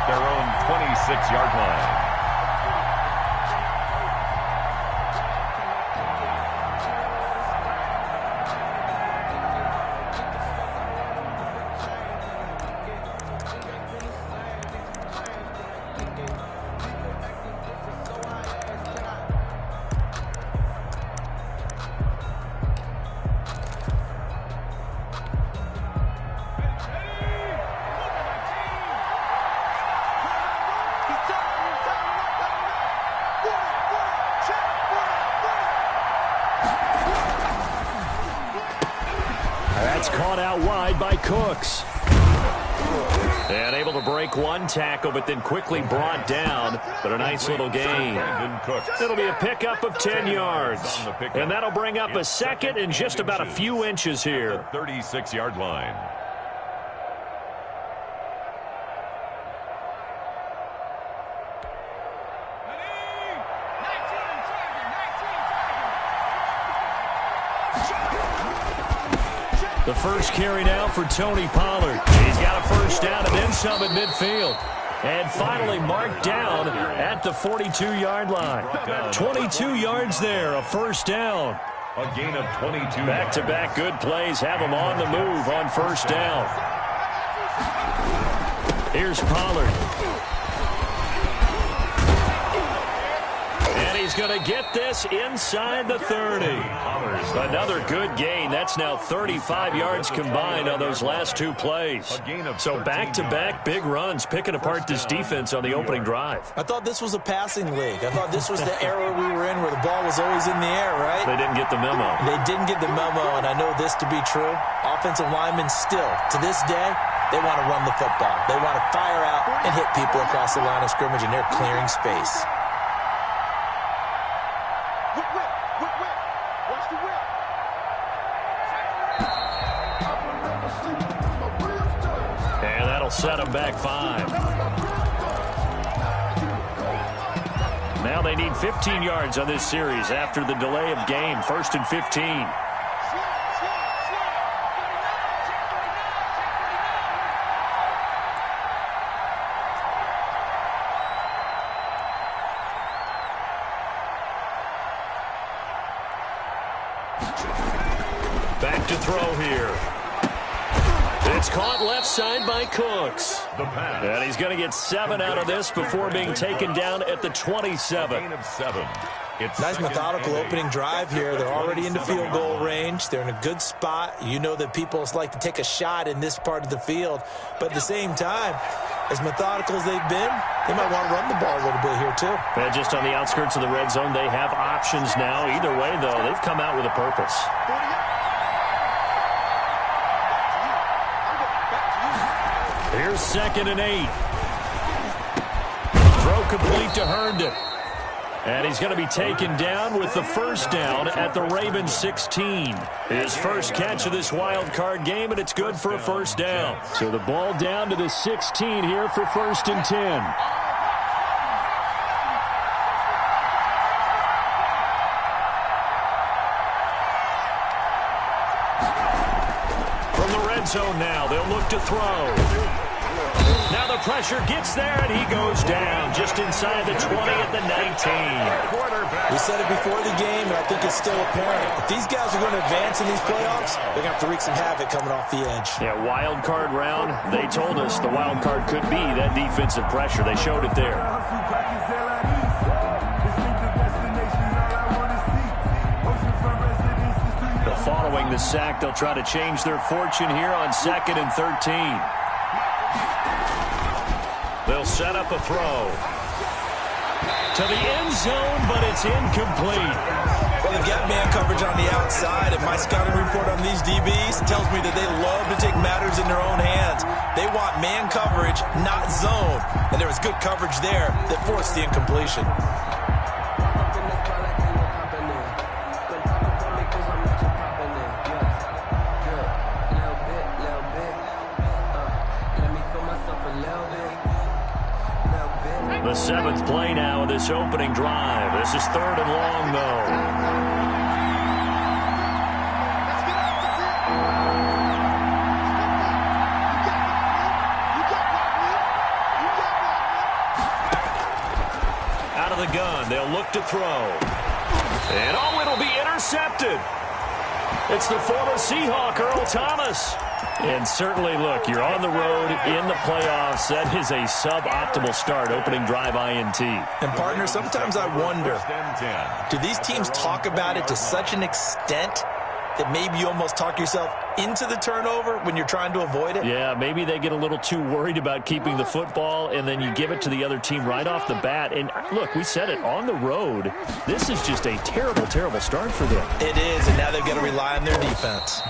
their own 26-yard line. That's caught out wide by Cooks. And able to break one tackle, but then quickly brought down. But a nice little gain. It'll be a pickup of 10 yards. And that'll bring up a second and just about a few inches here. 36-yard line. The first carry now for Tony Pollard. He's got a first down and then some at midfield. And finally marked down at the 42-yard line. 22 yards there, a first down. A gain of 22. Back-to-back good plays have him on the move on first down. Here's Pollard. And he's going to get this inside the 30. Another good gain. That's now 35 yards combined on those last two plays. So back-to-back big runs, picking apart this defense on the opening drive. I thought this was a passing league. I thought this was the era we were in where the ball was always in the air, right? They didn't get the memo. They didn't get the memo, and I know this to be true. Offensive linemen still, to this day, they want to run the football. They want to fire out and hit people across the line of scrimmage, and they're clearing space. Set him back 5. Now they need 15 yards on this series after the delay of game. 1st and 15. Back to throw here. It's caught left side by Cooks. And he's going to get 7 out of this before being taken down at the 27. Nice methodical opening drive here. They're already into field goal range. They're in a good spot. You know that people like to take a shot in this part of the field. But at the same time, as methodical as they've been, they might want to run the ball a little bit here too. And just on the outskirts of the red zone, they have options now. Either way, though, they've come out with a purpose. Here's 2nd and 8. Throw complete to Herndon. And he's going to be taken down with the first down at the Ravens 16. His first catch of this wild card game, and it's good for a first down. So the ball down to the 16 here for 1st and 10. Zone now. They'll look to throw. Now the pressure gets there, and he goes down just inside the 20 at the 19. We said it before the game, and I think it's still apparent. If these guys are going to advance in these playoffs, they're going to have to wreak some havoc coming off the edge. Yeah, wild card round. They told us the wild card could be that defensive pressure. They showed it there. Following the sack, they'll try to change their fortune here on 2nd and 13. They'll set up a throw to the end zone, but it's incomplete. Well, they've got man coverage on the outside, and my scouting report on these DBs tells me that they love to take matters in their own hands. They want man coverage, not zone, and there was good coverage there that forced the incompletion. The 7th play now of this opening drive. This is 3rd and long, though. look to throw. And it'll be intercepted. It's the former Seahawk, Earl Thomas. And certainly, look, you're on the road in the playoffs. That is a suboptimal start, opening drive INT. And, partner, sometimes I wonder, do these teams talk about it to such an extent that maybe you almost talk yourself into the turnover when you're trying to avoid it? Yeah, maybe they get a little too worried about keeping the football, and then you give it to the other team right off the bat. And, look, we said it, on the road, this is just a terrible, terrible start for them. It is, and now they've got to rely on their defense.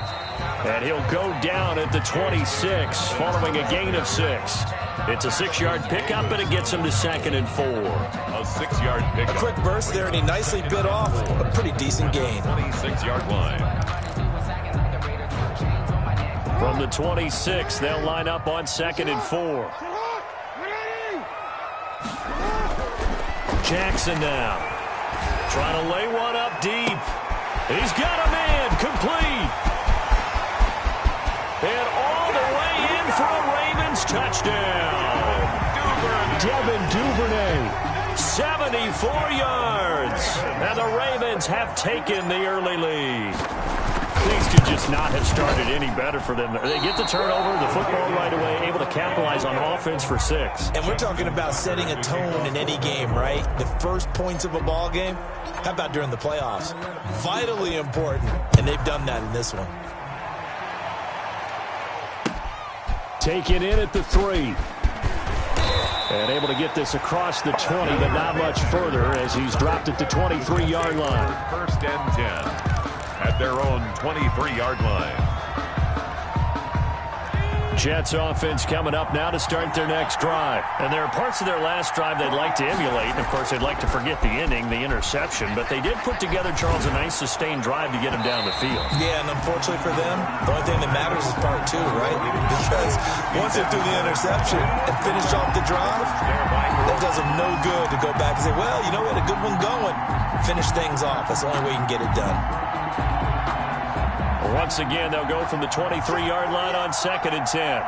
And he'll go down at the 26, following a gain of 6. It's a 6-yard pickup, and it gets him to 2nd and 4. A 6-yard pickup. A quick burst there, and he nicely bit off a pretty decent gain. 26-yard line. From the 26, they'll line up on 2nd and 4. Jackson now, trying to lay one up deep. He's got a man, complete. And all the way in for a Ravens touchdown. Devin Duvernay, 74 yards. And the Ravens have taken the early lead. Things could just not have started any better for them. They get the turnover, the football right away, able to capitalize on offense for 6. And we're talking about setting a tone in any game, right? The first points of a ball game. How about during the playoffs? Vitally important, and they've done that in this one. Taken in at the 3. And able to get this across the 20, but not much further as he's dropped at the 23-yard line. 1st and 10 at their own 23-yard line. Jets offense coming up now to start their next drive. And there are parts of their last drive they'd like to emulate. And, of course, they'd like to forget the inning, the interception. But they did put together, Charles, a nice sustained drive to get him down the field. Yeah, and unfortunately for them, the only thing that matters is part 2, right? Because once they do the interception and finish off the drive, that does them no good to go back and say, well, you know, we had a good one going. Finish things off. That's the only way you can get it done. Once again, they'll go from the 23-yard line on 2nd and 10.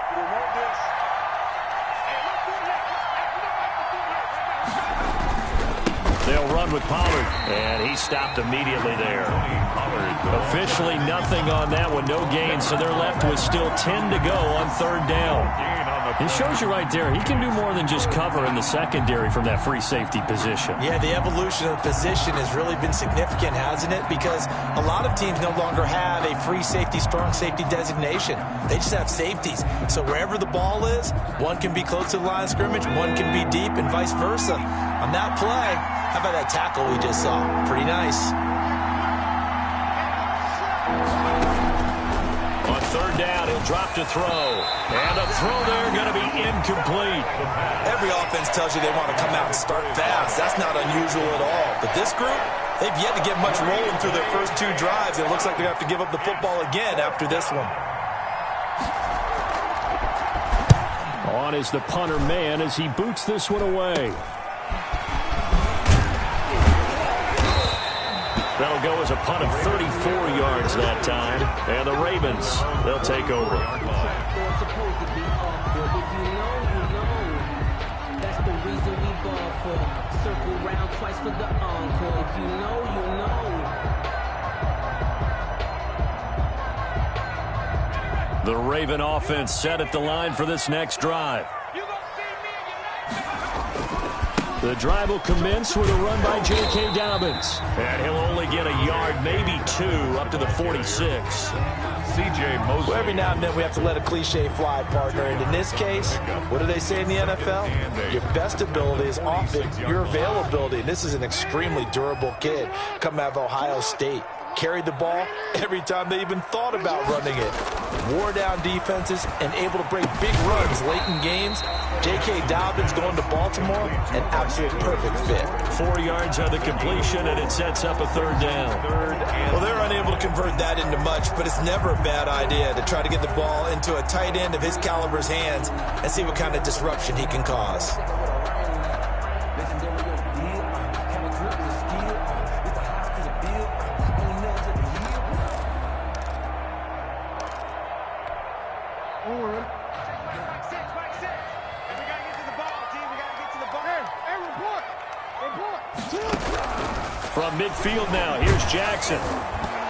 They'll run with Pollard, and he stopped immediately there. Officially nothing on that one, no gain, so they're left with still 10 to go on 3rd down. It shows you right there, he can do more than just cover in the secondary from that free safety position. Yeah, the evolution of the position has really been significant, hasn't it? Because a lot of teams no longer have a free safety, strong safety designation. They just have safeties. So wherever the ball is, one can be close to the line of scrimmage, one can be deep, and vice versa. On that play, how about that tackle we just saw? Pretty nice. On 3rd down, he'll drop to throw. And a throw there going to be incomplete. Every offense tells you they want to come out and start fast. That's not unusual at all. But this group, they've yet to get much rolling through their first 2 drives. It looks like they have to give up the football again after this one. On is the punter man as he boots this one away. That'll go as a punt of 34 yards that time. And the Ravens, they'll take over. That's the reason we ball for. Circle round twice for the encore. If you know, you know. The Raven offense set at the line for this next drive. The drive will commence with a run by J.K. Dobbins. And he'll only get a yard, maybe 2, up to the 46. C.J. Mosley. Well, every now and then we have to let a cliche fly, partner. And in this case, what do they say in the NFL? Your best ability is often your availability. And this is an extremely durable kid coming out of Ohio State. Carried the ball every time they even thought about running it. Wore down defenses and able to break big runs late in games. J.K. Dobbins going to Baltimore, an absolute perfect fit. 4 yards on the completion, and it sets up a 3rd down. Well, they're unable to convert that into much, but it's never a bad idea to try to get the ball into a tight end of his caliber's hands and see what kind of disruption he can cause. around midfield now. Here's Jackson.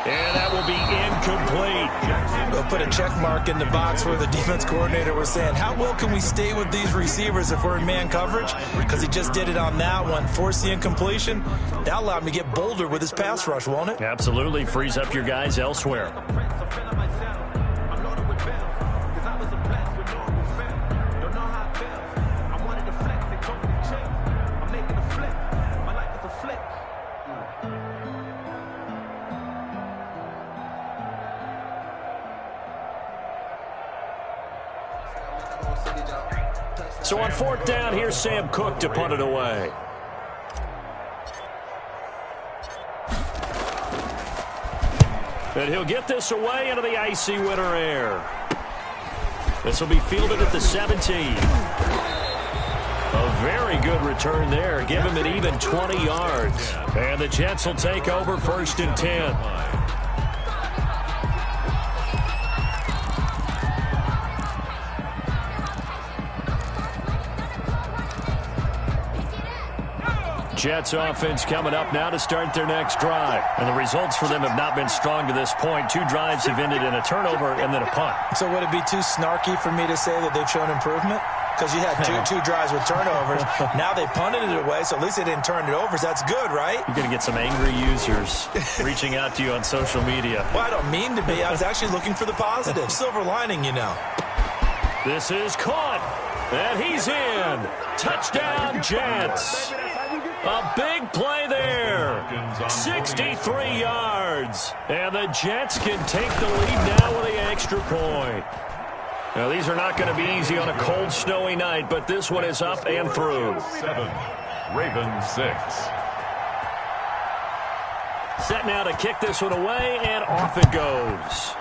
And that will be incomplete. They'll put a check mark in the box where the defense coordinator was saying, how well can we stay with these receivers if we're in man coverage? Because he just did it on that one, forced the incompletion. That allowed him to get bolder with his pass rush, won't it? Absolutely. Frees up your guys elsewhere. So on fourth down, here's Sam Cook to punt it away. And he'll get this away into the icy winter air. This will be fielded at the 17. A very good return there. Give him an even 20 yards. And the Jets will take over 1st and 10. Jets offense coming up now to start their next drive. And the results for them have not been strong to this point. 2 drives have ended in a turnover and then a punt. So would it be too snarky for me to say that they've shown improvement? Because you had two drives with turnovers. Now they punted it away, so at least they didn't turn it over. So that's good, right? You're going to get some angry users reaching out to you on social media. Well, I don't mean to be. I was actually looking for the positive. Silver lining, you know. This is caught. And he's in. Touchdown, Jets. A big play there. 63 yards. And the Jets can take the lead now with the extra point. Now, these are not going to be easy on a cold, snowy night, but this one is up and through. 7, Ravens 6. Set now to kick this one away, and off it goes.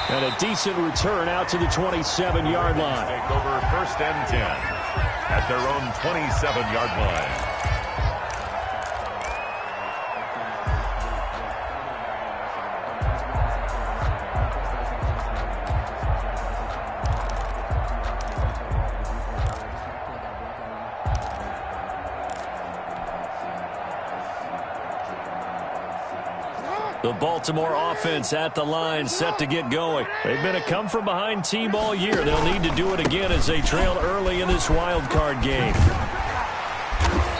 And a decent return out to the 27-yard line. Take over 1st and 10 at their own 27-yard line. The Baltimore offense at the line, set to get going. They've been a come-from-behind team all year. They'll need to do it again as they trail early in this wild card game.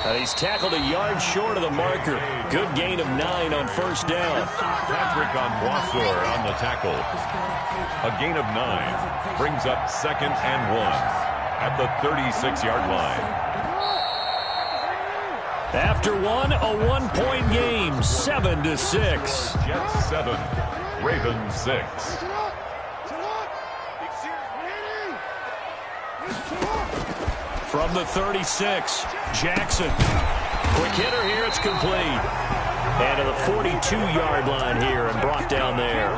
And he's tackled a yard short of the marker. Good gain of 9 on 1st down. Patrick Onwuasor on the tackle. A gain of 9 brings up 2nd and 1 at the 36-yard line. After one, a one-point game, 7-6. Jets 7, Ravens 6. From the 36, Jackson. Quick hitter here, it's complete. And to the 42-yard line here and brought down there.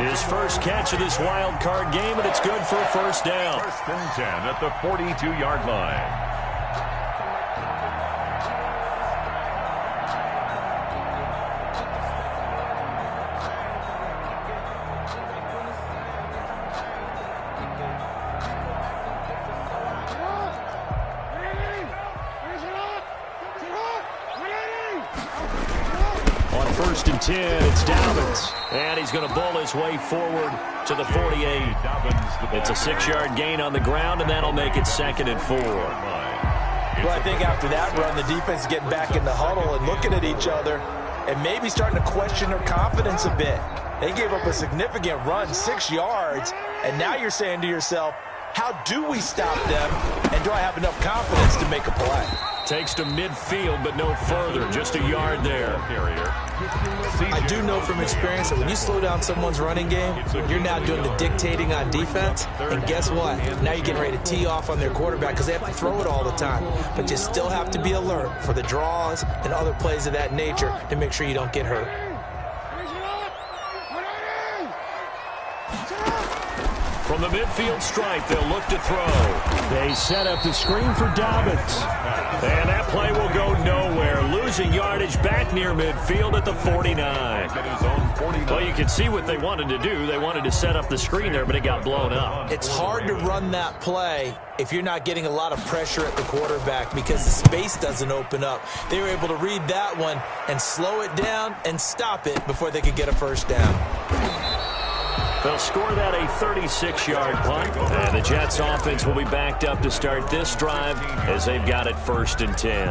His first catch of this wild card game, and it's good for a 1st down. 1st and 10 at the 42-yard line. On 1st and 10, it's Dobbins. And he's going to bowl his way forward to the 48. It's a 6-yard gain on the ground, and that'll make it 2nd and 4. Well, I think after that run, the defense is getting back in the huddle and looking at each other and maybe starting to question their confidence a bit. They gave up a significant run, 6 yards, and now you're saying to yourself, how do we stop them, and do I have enough confidence to make a play? Takes to midfield, but no further. Just a yard there. I do know from experience that when you slow down someone's running game, you're now doing the dictating on defense. And guess what? Now you're getting ready to tee off on their quarterback because they have to throw it all the time. But you still have to be alert for the draws and other plays of that nature to make sure you don't get hurt. From the midfield stripe, they'll look to throw. They set up the screen for Dobbins. And that play will go nowhere. Losing yardage back near midfield at the 49. Well, you can see what they wanted to do. They wanted to set up the screen there, but it got blown up. It's hard to run that play if you're not getting a lot of pressure at the quarterback because the space doesn't open up. They were able to read that one and slow it down and stop it before they could get a first down. They'll score that a 36-yard punt, and the Jets offense will be backed up to start this drive as they've got it 1st and 10.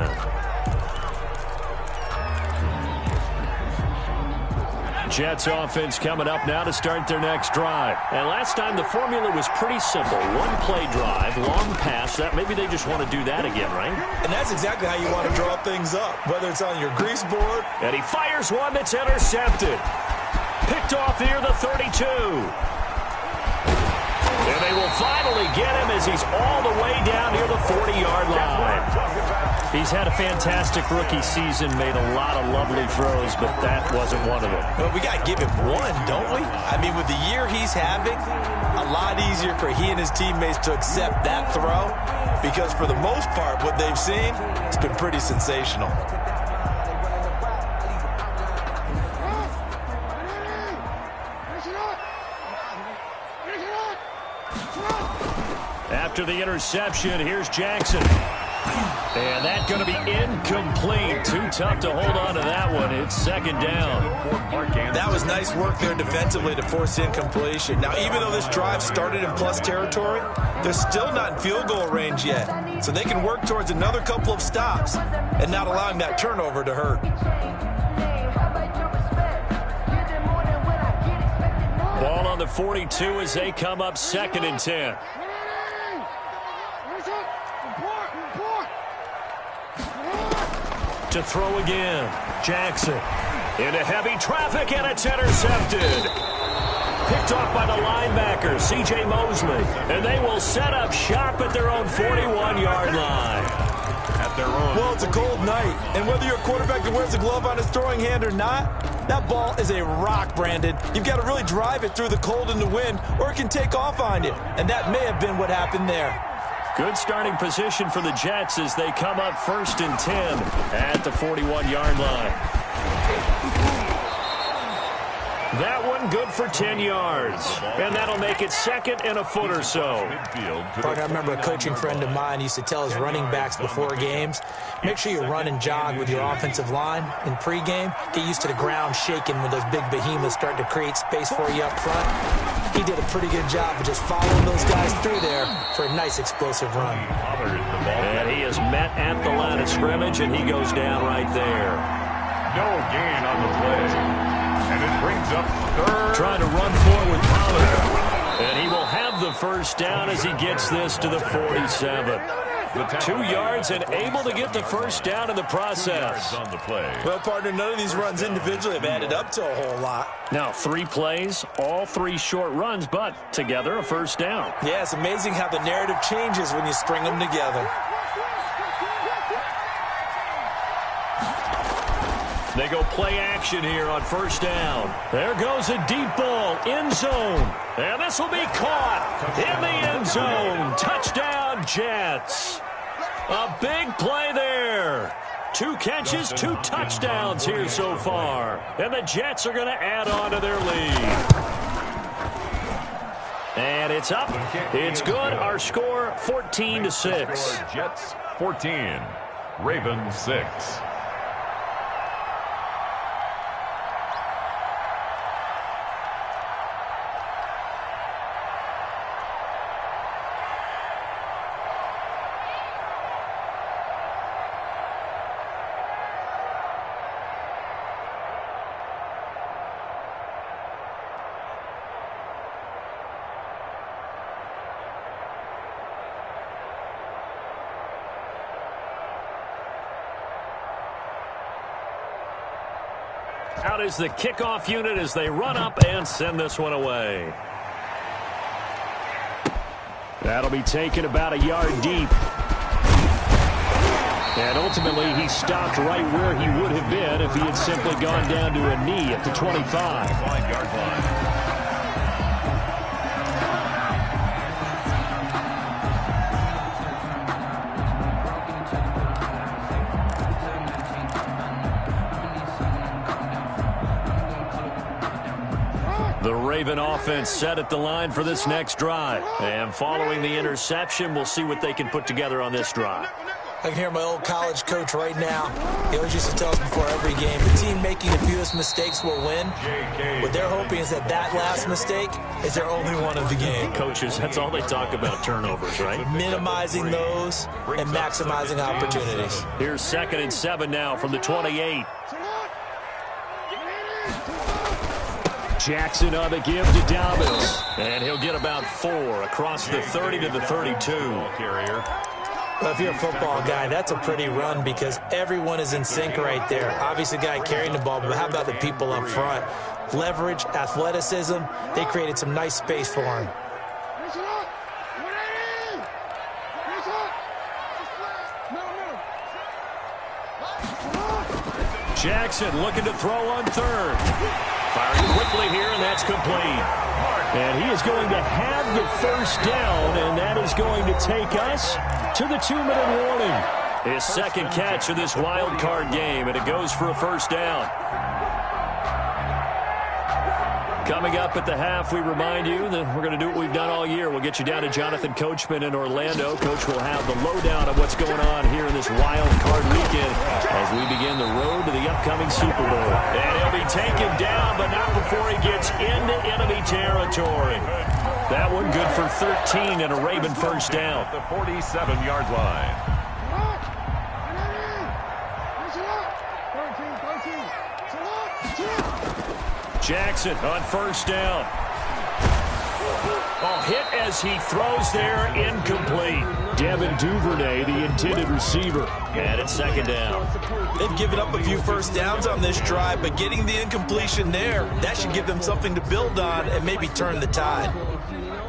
Jets offense coming up now to start their next drive. And last time the formula was pretty simple. One play drive, long pass. That maybe they just want to do that again, right? And that's exactly how you want to draw things up, whether it's on your grease board. And he fires one that's intercepted. Picked off near the 32. And they will finally get him as he's all the way down near the 40-yard line. He's had a fantastic rookie season, made a lot of lovely throws, but that wasn't one of them. Well, we got to give him one, don't we? I mean, with the year he's having, a lot easier for he and his teammates to accept that throw because for the most part, what they've seen, it's been pretty sensational. After the interception, here's Jackson. And that's going to be incomplete. Too tough to hold on to that one. It's 2nd down. That was nice work there defensively to force incompletion. Now, even though this drive started in plus territory, they're still not in field goal range yet. So they can work towards another couple of stops and not allowing that turnover to hurt. Ball on the 42 as they come up 2nd and 10. To throw again. Jackson into heavy traffic, and it's intercepted. Picked off by the linebacker, C.J. Mosley. And they will set up shop at their own 41-yard line. At their own. Well, it's a cold night, and whether you're a quarterback that wears a glove on his throwing hand or not, that ball is a rock, Brandon. You've got to really drive it through the cold and the wind, or it can take off on you. And that may have been what happened there. Good starting position for the Jets as they come up 1st and 10 at the 41-yard line. That one good for 10 yards. And that'll make it 2nd and a foot or so. Partner, I remember a coaching friend of mine used to tell his running backs before games, make sure you run and jog with your offensive line in pregame. Get used to the ground shaking when those big behemoths start to create space for you up front. He did a pretty good job of just following those guys through there for a nice explosive run. And he is met at the line of scrimmage, and he goes down right there. No gain on the play. And it brings up 3rd. Trying to run forward, Pollard. And he will have the first down as he gets this to the 47. 2 yards and able to get the first down in the process. On the play. Well, partner, none of these runs individually have added up to a whole lot. Now, 3 plays, all 3 short runs, but together a first down. Yeah, it's amazing how the narrative changes when you string them together. They go play action here on first down. There goes a deep ball, end zone. And this will be caught in the end zone. Touchdown, Jets. A big play there. 2 catches, 2 touchdowns here so far. And the Jets are going to add on to their lead. And it's up. It's good. Our score, 14-6. Jets 14, Ravens 6. Out is the kickoff unit as they run up and send this one away. That'll be taken about a yard deep. And ultimately, he stopped right where he would have been if he had simply gone down to a knee at the 25. Raven offense set at the line for this next drive. And following the interception, we'll see what they can put together on this drive. I can hear my old college coach right now. He always used to tell us before every game, the team making the fewest mistakes will win. What they're hoping is that last mistake is their only one of the game. Coaches, that's all they talk about, turnovers, right? Minimizing those and maximizing opportunities. Here's 2nd and 7 now from the 28. Jackson on the give to Dobbins. And he'll get about 4 across the 30 to the 32. Well, if you're a football guy, that's a pretty run because everyone is in sync right there. Obviously, the guy carrying the ball, but how about the people up front? Leverage, athleticism, they created some nice space for him. Jackson looking to throw on 3rd. Firing quickly here, and that's complete. And he is going to have the 1st down, and that is going to take us to the 2-minute warning. His 2nd catch of this wild card game, and it goes for a 1st down. Coming up at the half, we remind you that we're going to do what we've done all year. We'll get you down to Jonathan Coachman in Orlando. Coach will have the lowdown of what's going on here in this wild card weekend as we begin the road to the upcoming Super Bowl. And he'll be taken down, but not before he gets into enemy territory. That one good for 13 and a Raven 1st down. The 47-yard line. Jackson on 1st down. Oh, hit as he throws there, incomplete. Devin Duvernay, the intended receiver. And it's 2nd down. They've given up a few 1st downs on this drive, but getting the incompletion there, that should give them something to build on and maybe turn the tide.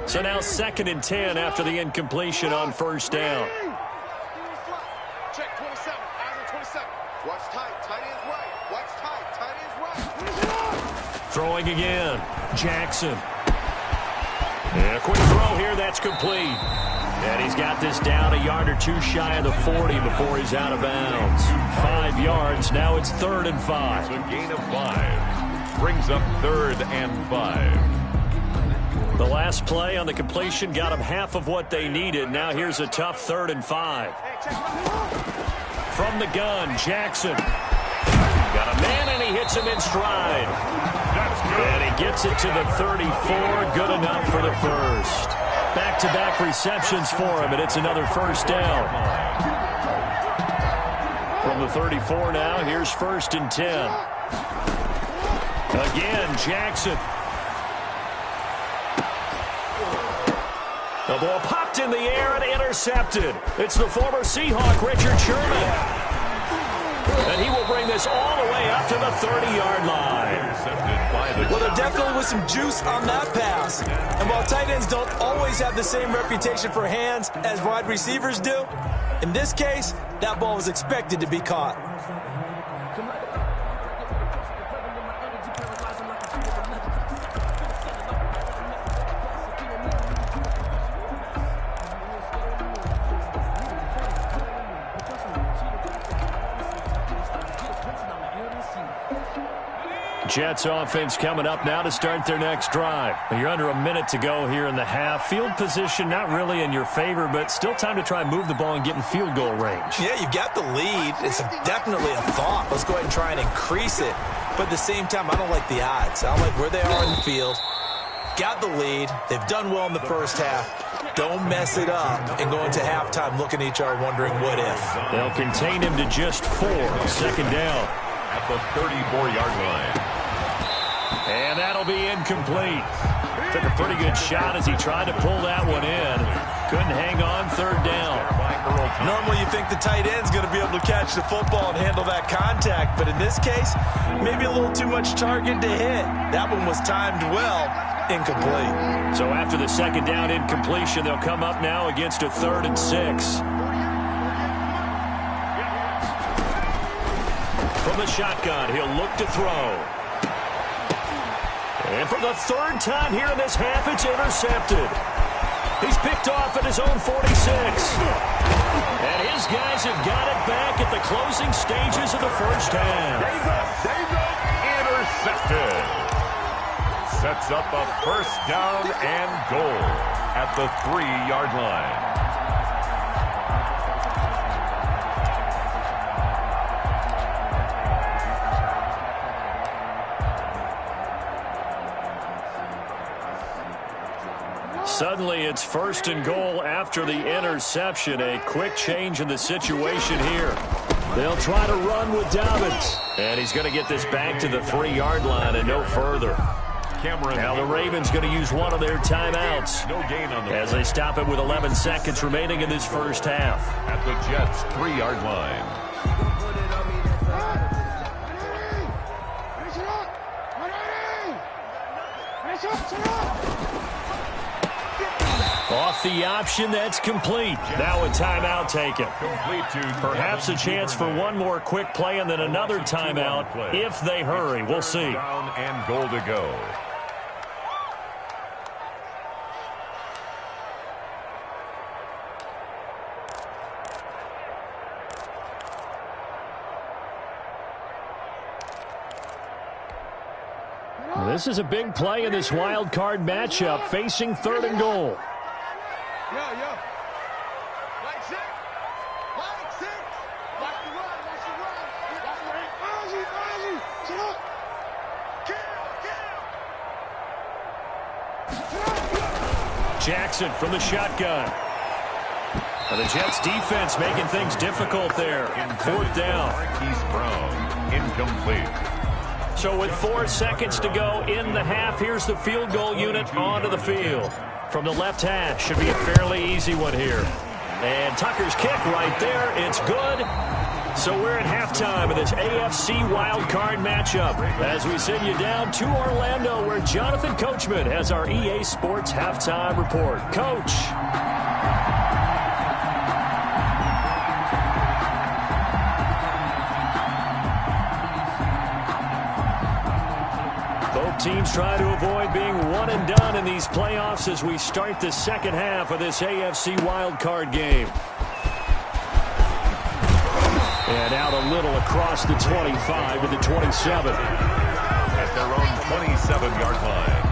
So now 2nd and 10 after the incompletion on 1st down. Check 27, eyes on 27. Watch tight, tight ends right. Watch tight, tight ends right. Throwing again. Jackson. And a quick throw here, that's complete. And he's got this down a yard or 2 shy of the 40 before he's out of bounds. 5 yards, now it's 3rd and 5. A gain of 5. Brings up 3rd and 5. The last play on the completion got them half of what they needed. Now here's a tough 3rd and 5. From the gun, Jackson. Got a man, and he hits him in stride. And he gets it to the 34. Good enough for the 1st. Back-to-back receptions for him, and it's another 1st down. From the 34 now, here's 1st and 10. Again, Jackson. The ball popped in the air and intercepted. It's the former Seahawk, Richard Sherman. And he will bring this all the way up to the 30-yard line. Well, there definitely was some juice on that pass. And while tight ends don't always have the same reputation for hands as wide receivers do, in this case, that ball was expected to be caught. Jets offense coming up now to start their next drive. You're under a minute to go here in the half. Field position not really in your favor, but still time to try and move the ball and get in field goal range. Yeah, you've got the lead. It's definitely a thought. Let's go ahead and try and increase it. But at the same time, I don't like the odds. I don't like where they are in the field. Got the lead. They've done well in the 1st half. Don't mess it up and go into halftime looking at each other wondering what if. They'll contain him to just 4. 2nd down. At the 34-yard line. And that'll be incomplete. Took a pretty good shot as he tried to pull that one in. Couldn't hang on. 3rd down. Normally you think the tight end's going to be able to catch the football and handle that contact, but in this case, maybe a little too much target to hit. That one was timed well. Incomplete. So after the 2nd down incompletion, they'll come up now against a 3rd and 6. From the shotgun, he'll look to throw. And for the 3rd time here in this half, it's intercepted. He's picked off at his own 46. And his guys have got it back at the closing stages of the 1st half. Intercepted. sets up a first down and goal at the 3-yard line. Suddenly, it's first and goal after the interception. A quick change in the situation here. They'll try to run with Dobbins. And he's going to get this back to the 3-yard line and no further. Now the Ravens going to use one of their timeouts No gain on the as they stop it with 11 seconds remaining in this first half. At the Jets' 3-yard line. Off the option, that's complete. Now a timeout taken. Complete to Perhaps a chance for one more quick play and then another timeout if they hurry. We'll see. Down and goal to go. This is a big play in this wild card matchup, facing 3rd and goal. Yo. Like six. Watch the run. Ozzy. Shut up. Kill. Jackson from the shotgun. And the Jets defense making things difficult there. 4th down. Marquise Brown, incomplete. So with 4 seconds to go in the half, here's the field goal unit onto the field. From the left hash, should be a fairly easy one here. And Tucker's kick right there, it's good. So we're at halftime of this AFC wildcard matchup as we send you down to Orlando where Jonathan Coachman has our EA Sports halftime report. Coach. Both teams try to avoid being one and done in these playoffs as we start the second half of this AFC wildcard game. And out a little across the 25 to the 27. At their own 27-yard line.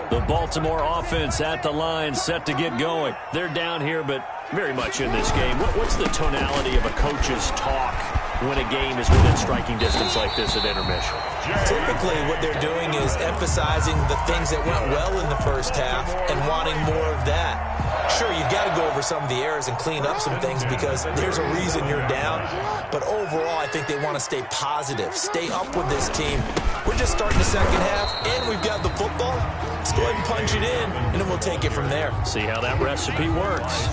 The Baltimore offense at the line, set to get going. They're down here, but very much in this game. What's the tonality of a coach's talk when a game is within striking distance like this at intermission? Typically, what they're doing is emphasizing the things that went well in the first half and wanting more of that. Sure, you've got to go over some of the errors and clean up some things because there's a reason you're down. But overall, I think they want to stay positive, stay up with this team. We're just starting the second half, and we've got the football. Let's go ahead and punch it in, and then we'll take it from there. See how that recipe works.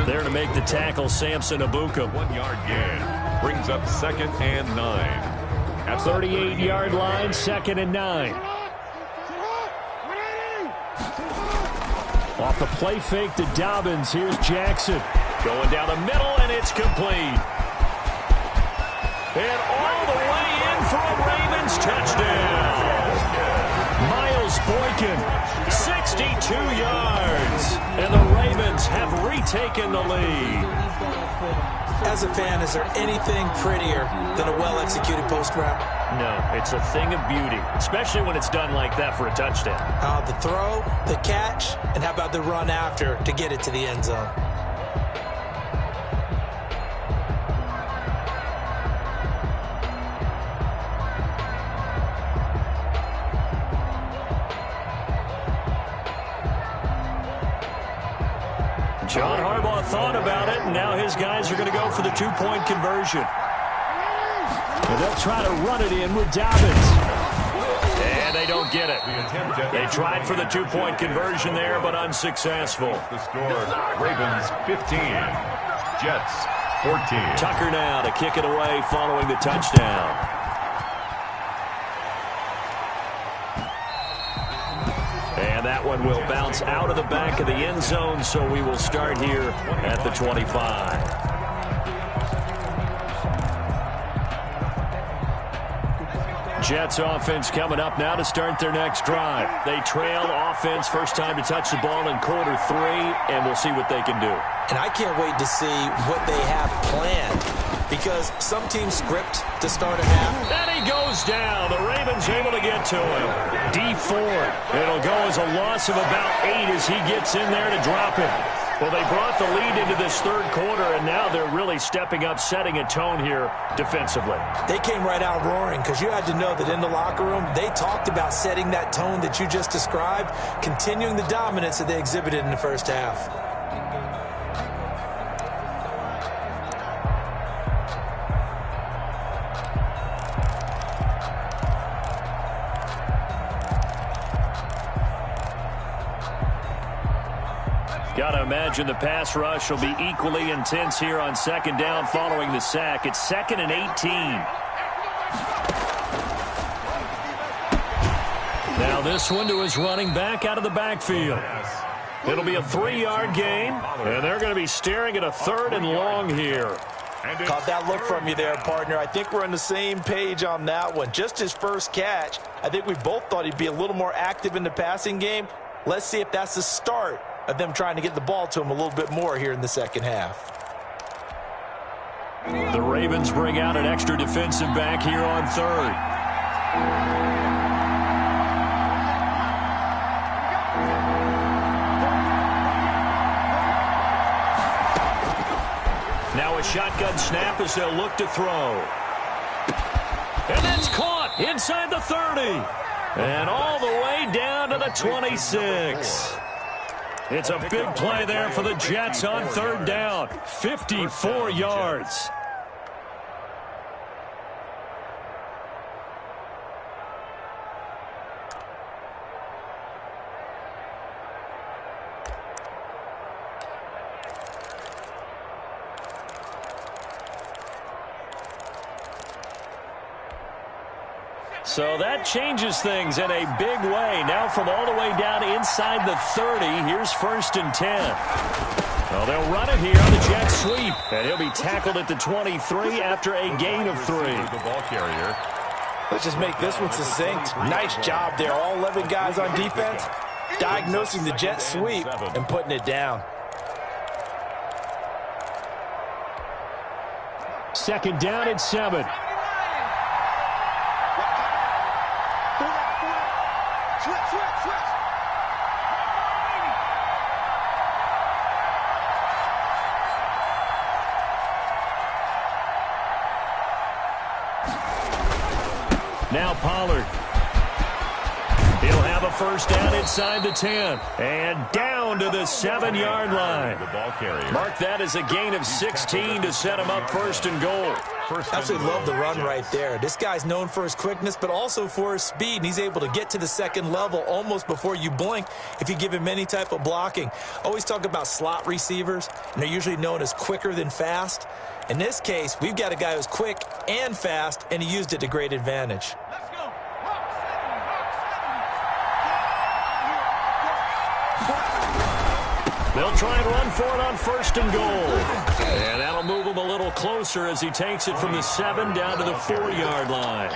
There to make the tackle, Samson Abuka. 1-yard gain. Brings up 2nd and 9. At 38-yard line, 2nd and 9. Off the play fake to Dobbins. Here's Jackson. Going down the middle, and it's complete. And all the way in for a Ravens touchdown. Miles Boykin, 62 yards. And the Ravens have retaken the lead. As a fan, is there anything prettier than a well-executed post route? No, it's a thing of beauty, especially when it's done like that for a touchdown. The throw, the catch, and how about the run after to get it to the end zone? John Harbaugh thought about it, and now his guys are going to go for the 2-point conversion. And they'll try to run it in with Dobbins. And they don't get it. They tried for the 2-point conversion there, but unsuccessful. The score, Ravens 15, Jets 14. Tucker now to kick it away following the touchdown. And that one will bounce out of the back of the end zone, so we will start here at the 25. Jets offense coming up now to start their next drive. They trail offense, first time to touch the ball in quarter 3, and we'll see what they can do. And I can't wait to see what they have planned, because some teams script to start a half. And he goes down. The Ravens able to get to him. D4. It'll go as a loss of about 8 as he gets in there to drop him. Well, they brought the lead into this third quarter, and now they're really stepping up, setting a tone here defensively. They came right out roaring, because you had to know that in the locker room, they talked about setting that tone that you just described, continuing the dominance that they exhibited in the first half. Got to imagine the pass rush will be equally intense here on second down following the sack. It's 2nd and 18. Now this one to his running back out of the backfield. It'll be a 3-yard gain, and they're going to be staring at a 3rd and long here. Caught that look from you there, partner. I think we're on the same page on that one. Just his first catch, I think we both thought he'd be a little more active in the passing game. Let's see if that's the start of them trying to get the ball to him a little bit more here in the second half. The Ravens bring out an extra defensive back here on 3rd. Now a shotgun snap as they'll look to throw. And that's caught inside the 30. And all the way down to the 26. It's a big play there for the Jets on 3rd down. 54 yards. So that changes things in a big way. Now from all the way down inside the 30, here's 1st and 10. Well, they'll run it here on the jet sweep. And he'll be tackled at the 23 after a gain of 3. The ball carrier. Let's just make this one succinct. Nice job there. All 11 guys on defense diagnosing the jet sweep and putting it down. 2nd down and 7. Now Pollard. He'll have a 1st down inside the 10. And down to the 7-yard line. The ball carrier. Mark that as a gain of 16 to set him up 1st and goal. Absolutely love the run right there. This guy's known for his quickness, but also for his speed. And he's able to get to the 2nd level almost before you blink if you give him any type of blocking. Always talk about slot receivers, and they're usually known as quicker than fast. In this case, we've got a guy who's quick and fast, and he used it to great advantage. They'll try and run for it on 1st and goal. And that'll move him a little closer as he takes it from the 7 down to the 4-yard line.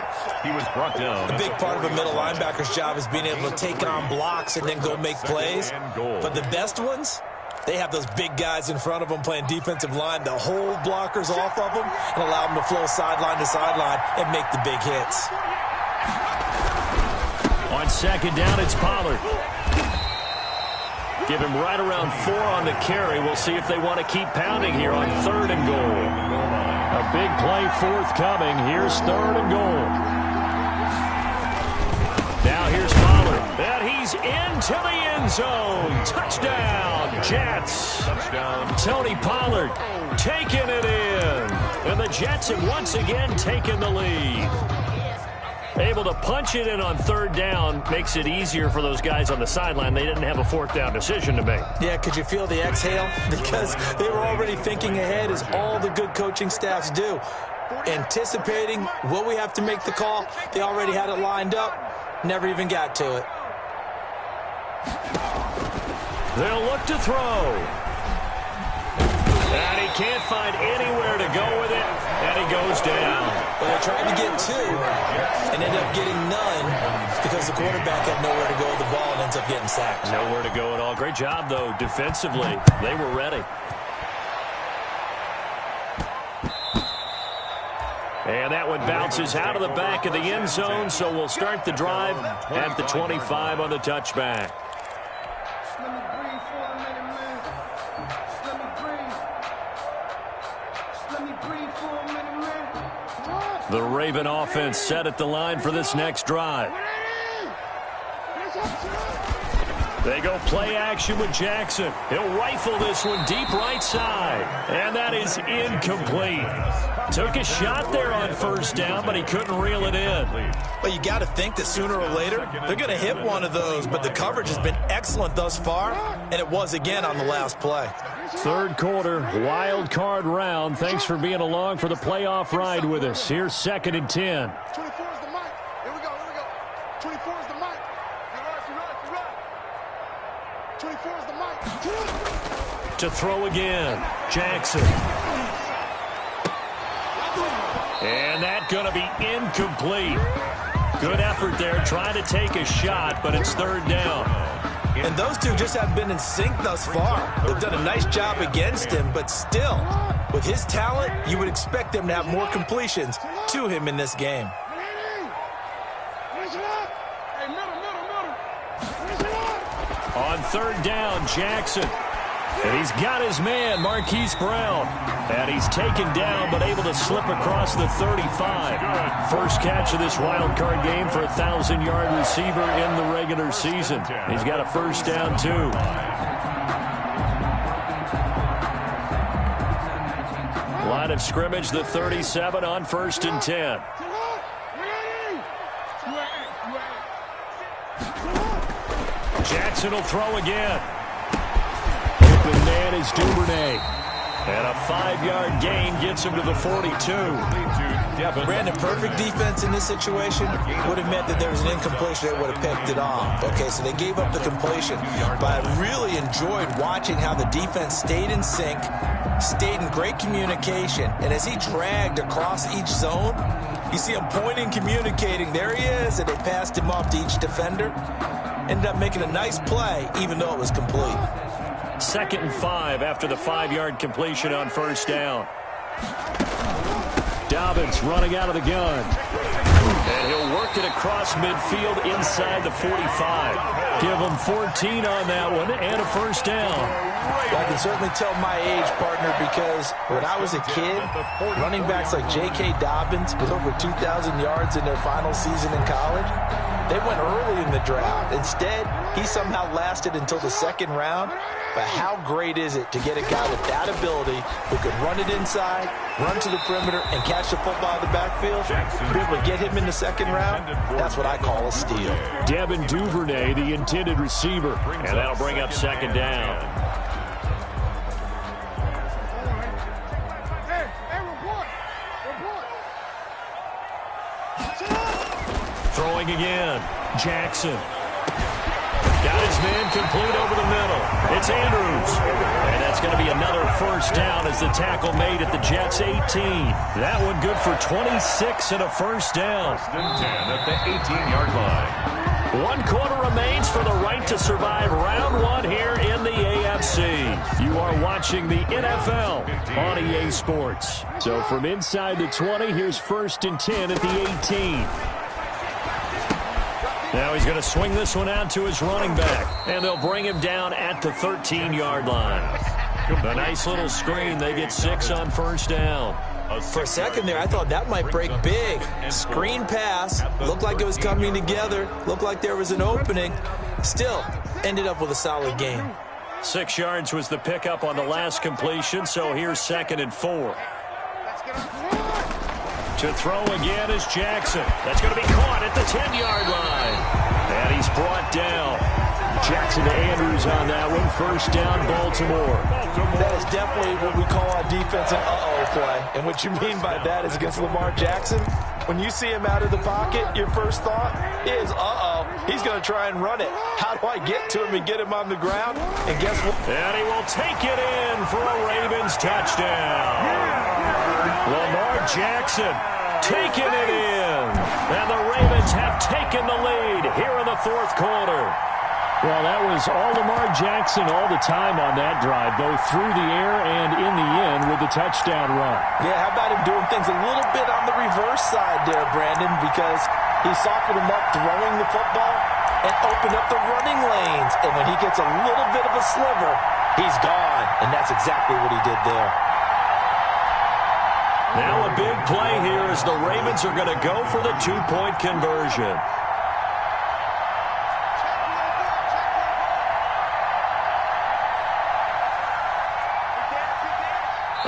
He was brought down. A big part of a middle linebacker's job is being able to take on blocks and then go make plays. But the best ones, they have those big guys in front of them playing defensive line that hold blockers off of them and allow them to flow sideline to sideline and make the big hits. On 2nd down, it's Pollard. Give him right around 4 on the carry. We'll see if they want to keep pounding here on 3rd and goal. A big play forthcoming. Here's 3rd and goal. Now here's Pollard. And he's into the end zone. Touchdown, Jets. Touchdown. Tony Pollard taking it in. And the Jets have once again taken the lead. Able to punch it in on 3rd down makes it easier for those guys on the sideline. They didn't have a 4th down decision to make. Yeah, could you feel the exhale? Because they were already thinking ahead, as all the good coaching staffs do. Anticipating what we have to make the call. They already had it lined up. Never even got to it. They'll look to throw. And he can't find anywhere to go with it. And he goes down. Well, they tried to get 2 and ended up getting because the quarterback had nowhere to go with the ball and ends up getting sacked. Nowhere to go at all. Great job, though, defensively. They were ready. And that one bounces out of the back of the end zone, so we'll start the drive at the 25 on the touchback. The Raven offense set at the line for this next drive. They go play action with Jackson. He'll rifle this one deep right side. And that is incomplete. Took a shot there on first down, but he couldn't reel it in. But you got to think that sooner or later, they're going to hit one of those. But the coverage has been excellent thus far, and it was again on the last play. Third quarter, wild card round. Thanks for being along for the playoff ride with us. Here's 2nd and 10. 24 is the mic. Here we go, here we go. 24 is the mic. You're right. 24 is the mic. To throw again, Jackson. And that's going to be incomplete. Good effort there, trying to take a shot, but it's 3rd down. And those two just have been in sync thus far. They've done a nice job against him, but still, with his talent, you would expect them to have more completions to him in this game. On 3rd down, Jackson. And he's got his man, Marquise Brown. And he's taken down, but able to slip across the 35. First catch of this wild card game for a 1,000-yard receiver in the regular season. He's got a first down, too. Line of scrimmage, the 37 on 1st and 10. Jackson will throw again. The man is Duvernay. And a 5-yard gain gets him to the 42. Brandon, perfect defense in this situation would have meant that there was an incompletion that would have picked it off. Okay, so they gave up the completion. But I really enjoyed watching how the defense stayed in sync, stayed in great communication. And as he dragged across each zone, you see him pointing, communicating. There he is, and they passed him off to each defender. Ended up making a nice play, even though it was complete. 2nd and 5 after the 5-yard completion on first down. Dobbins running out of the gun. And he'll work it across midfield inside the 45. Give him 14 on that one and a first down. Well, I can certainly tell my age, partner, because when I was a kid, running backs like J.K. Dobbins with over 2,000 yards in their final season in college, they went early in the draft. Instead, he somehow lasted until the 2nd round. But how great is it to get a guy with that ability who can run it inside, run to the perimeter, and catch the football in the backfield? Be able to get him in the 2nd round? That's what I call a steal. Devin Duvernay, the intended receiver. And that'll bring up 2nd down. Throwing again, Jackson. Got his man complete over the middle. It's Andrews. And that's going to be another first down as the tackle made at the Jets' 18. That one good for 26 and a first down. At the 18-yard line. 1 quarter remains for the right to survive round 1 here in the AFC. You are watching the NFL on EA Sports. So from inside the 20, here's 1st and 10 at the 18. Now he's going to swing this one out to his running back. And they'll bring him down at the 13-yard line. A nice little screen. They get 6 on first down. For a second there, I thought that might break big. Screen pass. Looked like it was coming together. Looked like there was an opening. Still, ended up with a solid gain. 6 yards was the pickup on the last completion, so here's 2nd and 4. To throw again is Jackson. That's going to be caught at the 10-yard line. And he's brought down. Jackson to Andrews on that one. First down, Baltimore. That is definitely what we call on defense an uh-oh play. And what you mean by that is against Lamar Jackson, when you see him out of the pocket, your first thought is, uh-oh, he's going to try and run it. How do I get to him and get him on the ground? And guess what? And he will take it in for a Ravens touchdown. Lamar Jackson taking it in. And the Ravens have taken the lead here in the fourth quarter. Well, that was all Lamar Jackson all the time on that drive, both through the air and in the end with the touchdown run. Yeah, how about him doing things a little bit on the reverse side there, Brandon, because he softened him up throwing the football and opened up the running lanes. And when he gets a little bit of a sliver, he's gone. And that's exactly what he did there. Now a big play here as the Ravens are going to go for the two-point conversion.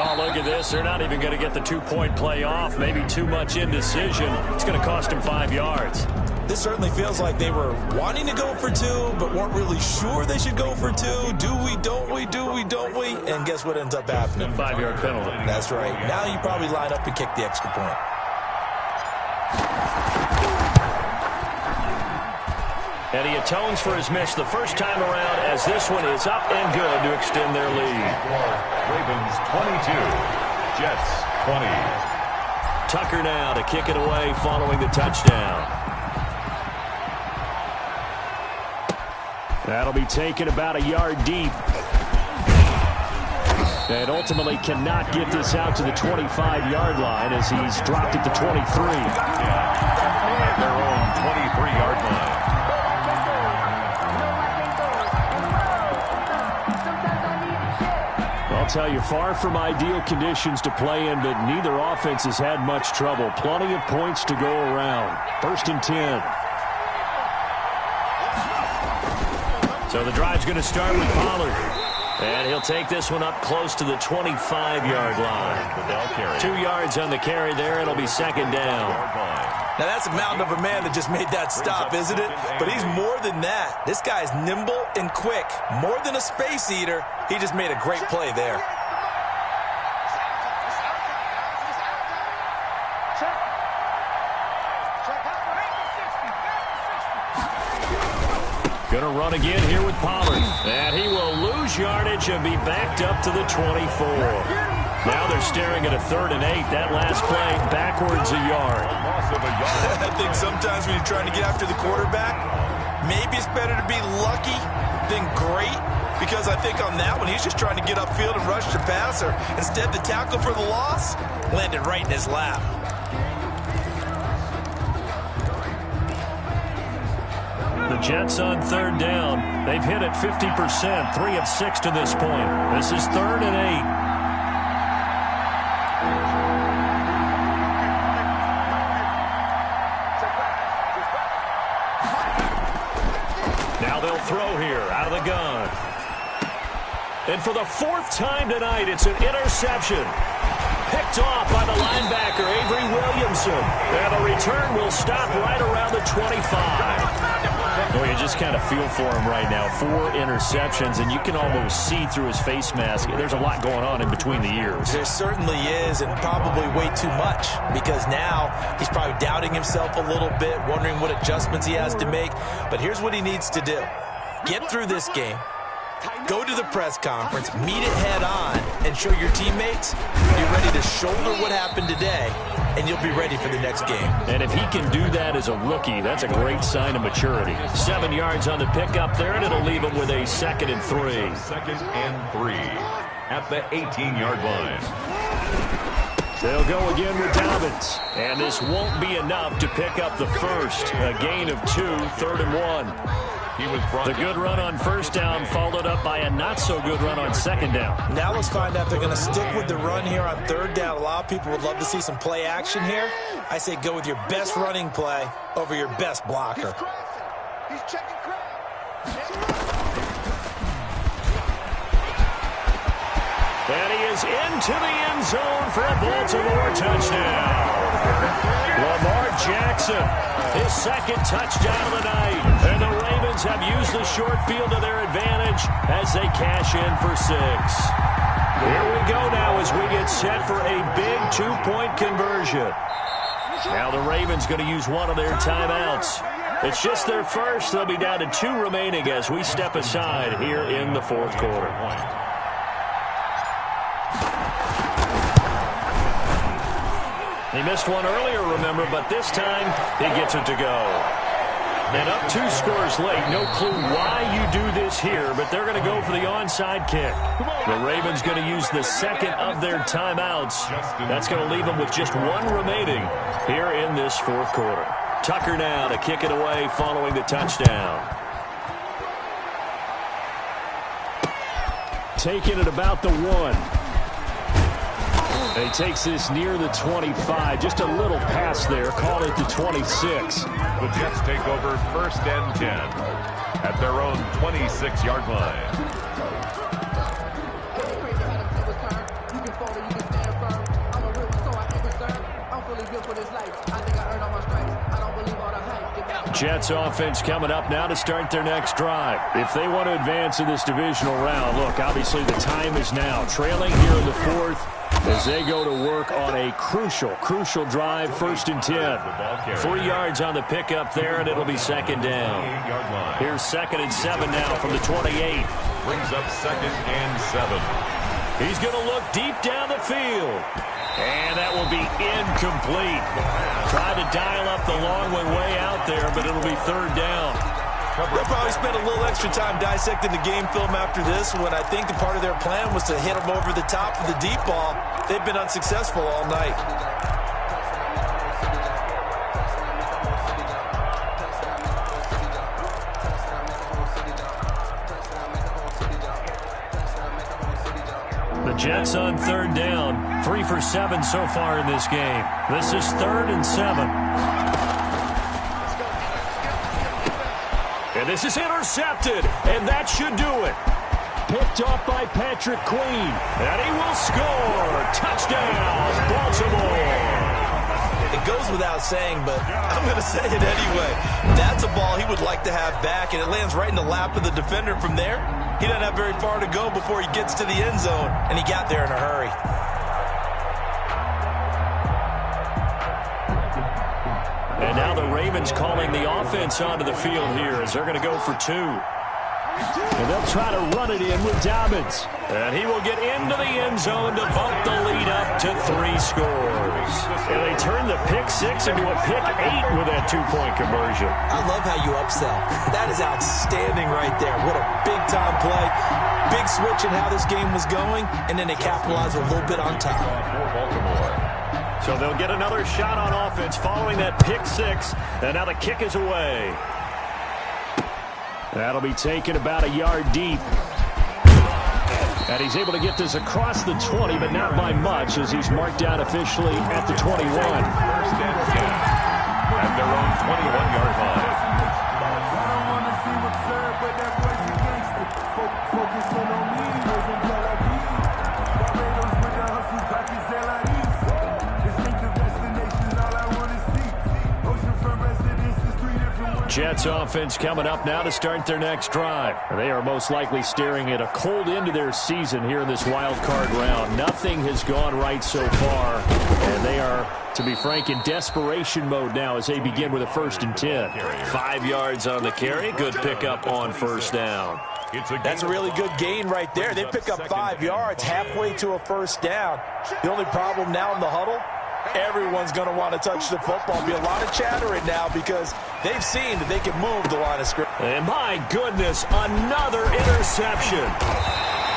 Oh, look at this. They're not even going to get the two-point play off. Maybe too much indecision. It's going to cost him 5 yards. This certainly feels like they were wanting to go for two, but weren't really sure they should go for two. Do we, don't we, do we, don't we? And guess what ends up happening? 5-yard penalty. That's right. Now you probably line up and kick the extra point. And he atones for his miss the first time around as this one is up and good to extend their lead. Ravens 22, Jets 20. Tucker now to kick it away following the touchdown. That'll be taken about a yard deep. And ultimately cannot get this out to the 25-yard line as he's dropped at the 23. At their own 23-yard line. I'll tell you, far from ideal conditions to play in, but neither offense has had much trouble. Plenty of points to go around. 1st and 10. So the drive's going to start with Pollard. And he'll take this one up close to the 25-yard line. 2 yards on the carry there. It'll be second down. Now, that's a mountain of a man that just made that stop, isn't it? But he's more than that. This guy's nimble and quick. More than a space eater. He just made a great play there. Going to run again here with Pollard. And he will lose yardage and be backed up to the 24. Now they're staring at a 3rd and 8. That last play backwards a yard. I think sometimes when you're trying to get after the quarterback, maybe it's better to be lucky than great. Because I think on that one, he's just trying to get upfield and rush the passer. Instead, the tackle for the loss landed right in his lap. The Jets on 3rd down. They've hit it 50%, 3 of 6 to this point. This is 3rd and 8. Now they'll throw here out of the gun. And for the 4th time tonight, it's an interception. Picked off by the linebacker, Avery Williamson. And the return will stop right around the 25. Well, you just kind of feel for him right now. 4 interceptions, and you can almost see through his face mask. There's a lot going on in between the ears. There certainly is, and probably way too much, because now he's probably doubting himself a little bit, wondering what adjustments he has to make. But here's what he needs to do. Get through this game. Go to the press conference, meet it head on, and show your teammates you're ready to shoulder what happened today, and you'll be ready for the next game. And if he can do that as a rookie, that's a great sign of maturity. 7 yards on the pickup there, and it'll leave him with a 2nd and 3. 2nd and 3 at the 18-yard line. They'll go again with Dobbins. And this won't be enough to pick up the first. A gain of 2, 3rd and 1. The good run on 1st down followed up by a not-so-good run on 2nd down. Now let's find out if they're going to stick with the run here on 3rd down. A lot of people would love to see some play action here. I say go with your best running play over your best blocker. He's checking And he is into the end zone for a Baltimore touchdown. Lamar Jackson, his 2nd touchdown of the night. And the Ravens have used the short field to their advantage as they cash in for 6. Here we go now as we get set for a big 2-point conversion. Now the Ravens going to use one of their timeouts. It's just their first. They'll be down to 2 remaining as we step aside here in the 4th quarter. He missed one earlier, remember, but this time he gets it to go. And up 2 scores late. No clue why you do this here, but they're going to go for the onside kick. The Ravens going to use the second of their timeouts. That's going to leave them with just 1 remaining here in this 4th quarter. Tucker now to kick it away following the touchdown. Taking it about the 1. And he takes this near the 25. Just a little pass there. Call it the 26. The Jets take over 1st and 10 at their own 26-yard line. Jets offense coming up now to start their next drive. If they want to advance in this divisional round, look, obviously the time is now. Trailing here in the 4th as they go to work on a crucial drive, 1st and 10. 3 yards on the pickup there, and it'll be 2nd down. Here's 2nd and 7 now from the 28. Brings up 2nd and 7. He's going to look deep down the field. And that will be incomplete. Tried to dial up the long one way out there, but it'll be 3rd down. They'll probably spend a little extra time dissecting the game film after this, when I think the part of their plan was to hit them over the top of the deep ball. They've been unsuccessful all night. The Jets on 3rd down. 3 for 7 so far in this game. This is 3rd and 7. And this is intercepted, and that should do it. Picked off by Patrick Queen. And he will score. Touchdown, Baltimore. It goes without saying, but I'm going to say it anyway. That's a ball he would like to have back, and it lands right in the lap of the defender from there. He doesn't have very far to go before he gets to the end zone, and he got there in a hurry. And now the Ravens calling the offense onto the field here as they're going to go for 2. And they'll try to run it in with Dobbins. And he will get into the end zone to bump the lead up to 3 scores. And they turn the pick 6 into a pick 8 with that 2-point conversion. I love how you upsell. That is outstanding right there. What a big-time play. Big switch in how this game was going, and then they capitalize a little bit on top. So they'll get another shot on offense following that pick 6. And now the kick is away. That'll be taken about a yard deep. And he's able to get this across the 20, but not by much, as he's marked down officially at the 21. 1st and 10 at their own 21-yard line. Jets offense coming up now to start their next drive. They are most likely staring at a cold end to their season here in this wild card round. Nothing has gone right so far, and they are, to be frank, in desperation mode now as they begin with a 1st and 10. 5 yards on the carry. Good pickup on 1st down. That's a really good gain right there. They pick up 5 yards halfway to a 1st down. The only problem now in the huddle, everyone's going to want to touch the football. Be a lot of chattering now because they've seen that they can move the line of scrimmage. And my goodness, another interception.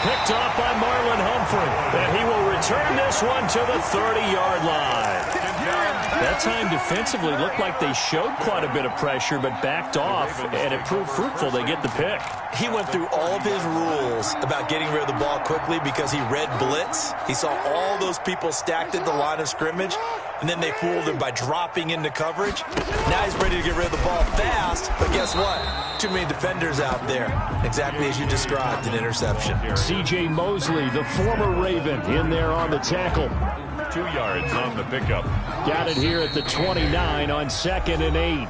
Picked off by Marlon Humphrey. And he will return this one to the 30-yard line. That time defensively looked like they showed quite a bit of pressure but backed off, and it proved fruitful. They get the pick. He went through all of his rules about getting rid of the ball quickly because he read blitz. He saw all those people stacked at the line of scrimmage, and then they fooled him by dropping into coverage. Now he's ready to get rid of the ball fast, but guess what? Too many defenders out there. Exactly as you described, an interception. C.J. Mosley, the former Raven, in there on the tackle. 2 yards on the pickup. Got it here at the 29 on 2nd and 8.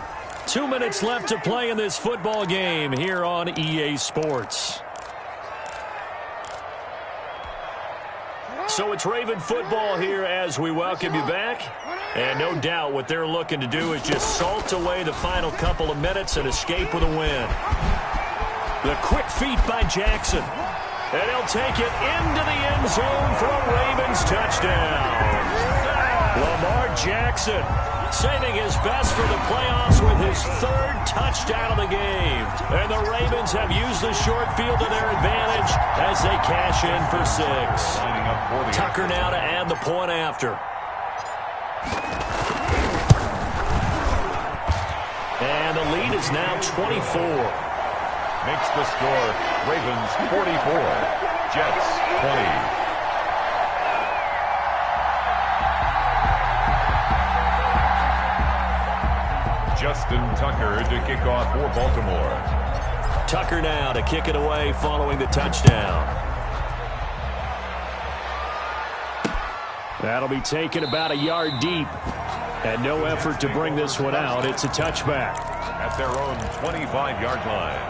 2 minutes left to play in this football game here on EA Sports. So it's Raven football here as we welcome you back. And no doubt what they're looking to do is just salt away the final couple of minutes and escape with a win. The quick feet by Jackson. And he'll take it into the end zone for a Ravens touchdown. Lamar Jackson, saving his best for the playoffs with his 3rd touchdown of the game. And the Ravens have used the short field to their advantage as they cash in for 6. Tucker now to add the point after. And the lead is now 24. Makes the score Ravens 44, Jets 20. Justin Tucker to kick off for Baltimore. Tucker now to kick it away following the touchdown. That'll be taken about a yard deep. And no effort to bring this one out. It's a touchback. At their own 25-yard line.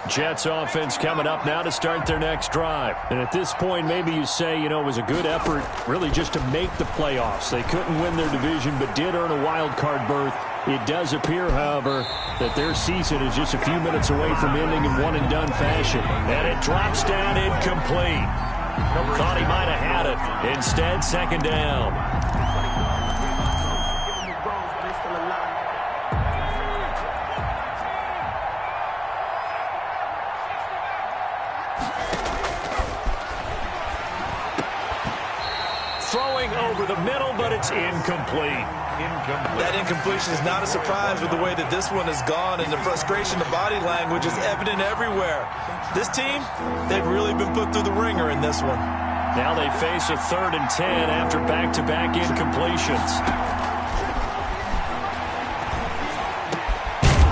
Jets offense coming up now to start their next drive. And at this point, maybe you say, you know, it was a good effort really just to make the playoffs. They couldn't win their division but did earn a wild card berth. It does appear, however, that their season is just a few minutes away from ending in one-and-done fashion. And it drops down incomplete. Thought he might have had it. Instead, 2nd down. Throwing over the middle, but it's incomplete. That incompletion is not a surprise with the way that this one has gone, and the frustration, the body language is evident everywhere. This team, they've really been put through the ringer in this one. Now they face a 3rd and 10 after back-to-back incompletions.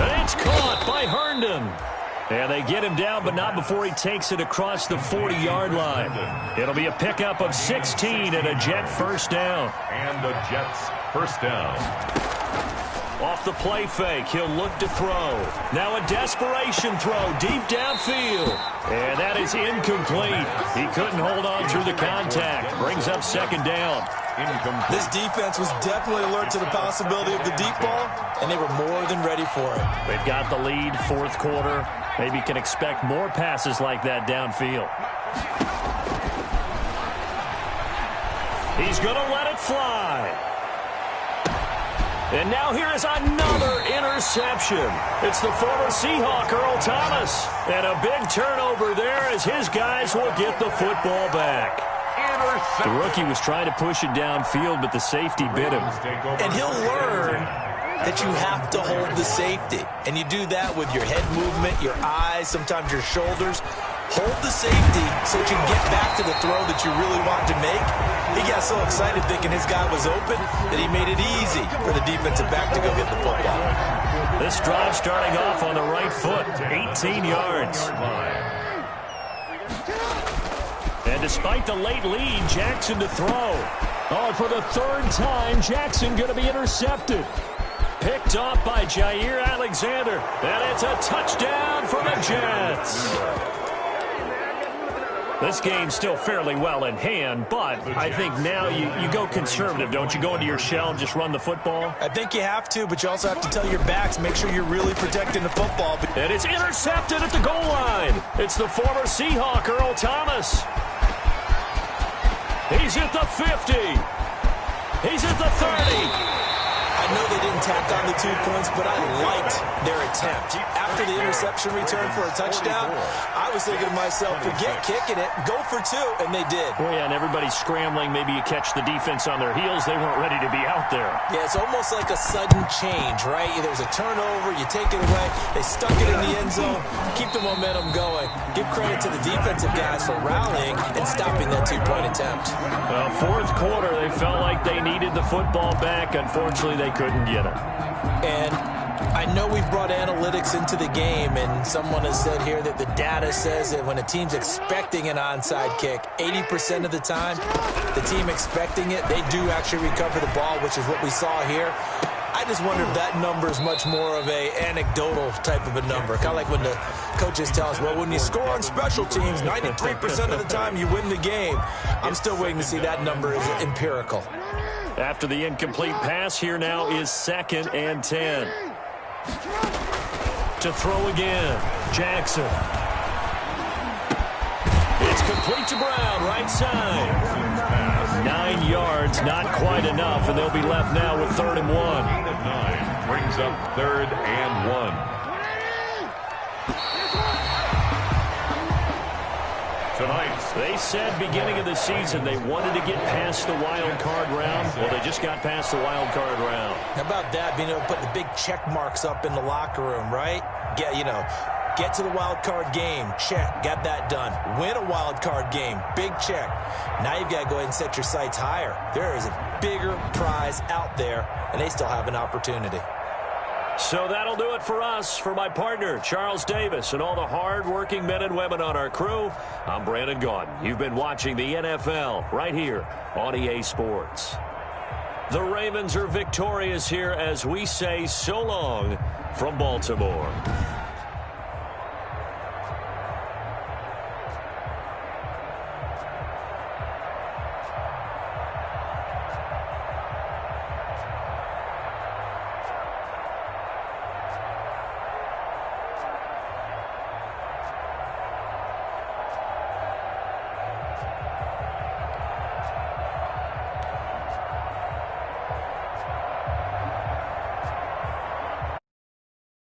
And it's caught by Herndon. And they get him down, but not before he takes it across the 40-yard line. It'll be a pickup of 16 and a Jet 1st down. And the Jets 1st down. Off the play fake, he'll look to throw. Now a desperation throw deep downfield. And that is incomplete. He couldn't hold on through the contact. Brings up 2nd down. Incomplete. This defense was definitely alert to the possibility of the deep ball, and they were more than ready for it. They've got the lead, 4th quarter. Maybe can expect more passes like that downfield. He's going to let it fly. And now here is another interception. It's the former Seahawk, Earl Thomas. And a big turnover there as his guys will get the football back. The rookie was trying to push it downfield, but the safety bit him. And he'll learn that you have to hold the safety. And you do that with your head movement, your eyes, sometimes your shoulders. Hold the safety so that you can get back to the throw that you really want to make. He got so excited thinking his guy was open that he made it easy for the defensive back to go get the football. This drive starting off on the right foot, 18 yards. And despite the late lead, Jackson to throw. Oh, and for the 3rd time, Jackson going to be intercepted. Picked off by Jair Alexander. And it's a touchdown for the Jets. This game's still fairly well in hand, but I think now you go conservative, don't you? Go into your shell and just run the football? I think you have to, but you also have to tell your backs, make sure you're really protecting the football. And it's intercepted at the goal line. It's the former Seahawk, Earl Thomas. He's at the 50. He's at the 30. I know they didn't tack on the 2 points, but I liked their attempt. After the interception return for a touchdown, I was thinking to myself, forget kicking it, go for 2, and they did. Oh, yeah, and everybody's scrambling. Maybe you catch the defense on their heels. They weren't ready to be out there. Yeah, it's almost like a sudden change, right? There's a turnover, you take it away, they stuck it in the end zone, keep the momentum going. Give credit to the defensive guys for rallying and stopping that 2-point attempt. Well, 4th quarter, they felt like they needed the football back. Unfortunately, they couldn't get it. And I know we've brought analytics into the game, and someone has said here that the data says that when a team's expecting an onside kick, 80% of the time, the team expecting it, they do actually recover the ball, which is what we saw here. I just wonder if that number is much more of a anecdotal type of a number. Kind of like when the coaches tell us, well, when you score on special teams, 93% of the time you win the game. I'm still waiting to see that number is empirical. After the incomplete pass, here now is 2nd and 10. To throw again, Jackson. It's complete to Brown, right side. 9 yards, not quite enough, and they'll be left now with 3rd and 1. 9 brings up 3rd and 1. Tonight, they said beginning of the season they wanted to get past the wild card round. Well, they just got past the wild card round. How about that, being able to put the big check marks up in the locker room, right? Get to the wild card game, check, got that done. Win a wild card game, big check. Now you've got to go ahead and set your sights higher. There is a bigger prize out there, and they still have an opportunity. So that'll do it for us. For my partner, Charles Davis, and all the hard-working men and women on our crew, I'm Brandon Gaudin. You've been watching the NFL right here on EA Sports. The Ravens are victorious here as we say so long from Baltimore.